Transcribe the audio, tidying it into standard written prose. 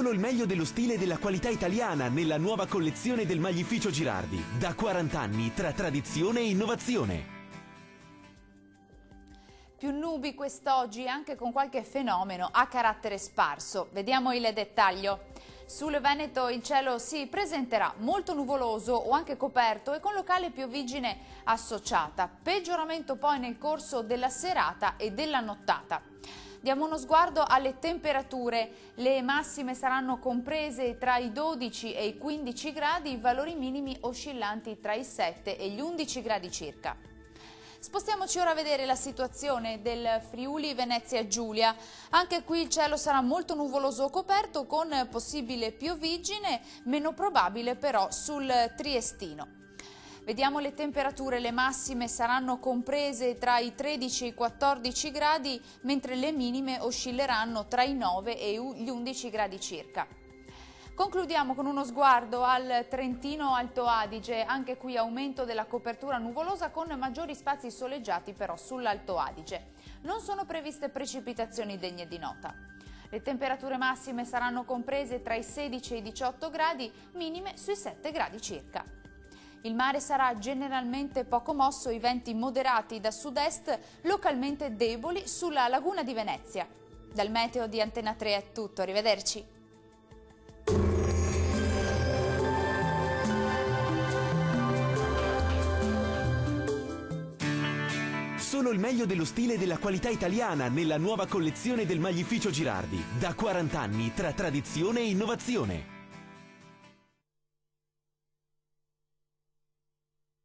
Solo il meglio dello stile e della qualità italiana nella nuova collezione del Maglificio Girardi. Da 40 anni tra tradizione e innovazione. Più nubi quest'oggi, anche con qualche fenomeno a carattere sparso. Vediamo il dettaglio. Sul Veneto il cielo si presenterà molto nuvoloso o anche coperto e con locale pioviggine associata. Peggioramento poi nel corso della serata e della nottata. Diamo uno sguardo alle temperature. Le massime saranno comprese tra i 12 e i 15 gradi, i valori minimi oscillanti tra i 7 e gli 11 gradi circa. Spostiamoci ora a vedere la situazione del Friuli Venezia Giulia. Anche qui il cielo sarà molto nuvoloso o coperto con possibile pioviggine, meno probabile però sul Triestino. Vediamo le temperature, le massime saranno comprese tra i 13 e i 14 gradi, mentre le minime oscilleranno tra i 9 e gli 11 gradi circa. Concludiamo con uno sguardo al Trentino Alto Adige, anche qui aumento della copertura nuvolosa con maggiori spazi soleggiati però sull'Alto Adige. Non sono previste precipitazioni degne di nota. Le temperature massime saranno comprese tra i 16 e i 18 gradi, minime sui 7 gradi circa. Il mare sarà generalmente poco mosso, i venti moderati da sud-est, localmente deboli sulla laguna di Venezia. Dal meteo di Antena 3 è tutto, arrivederci. Solo il meglio dello stile e della qualità italiana nella nuova collezione del Maglificio Girardi. Da 40 anni tra tradizione e innovazione.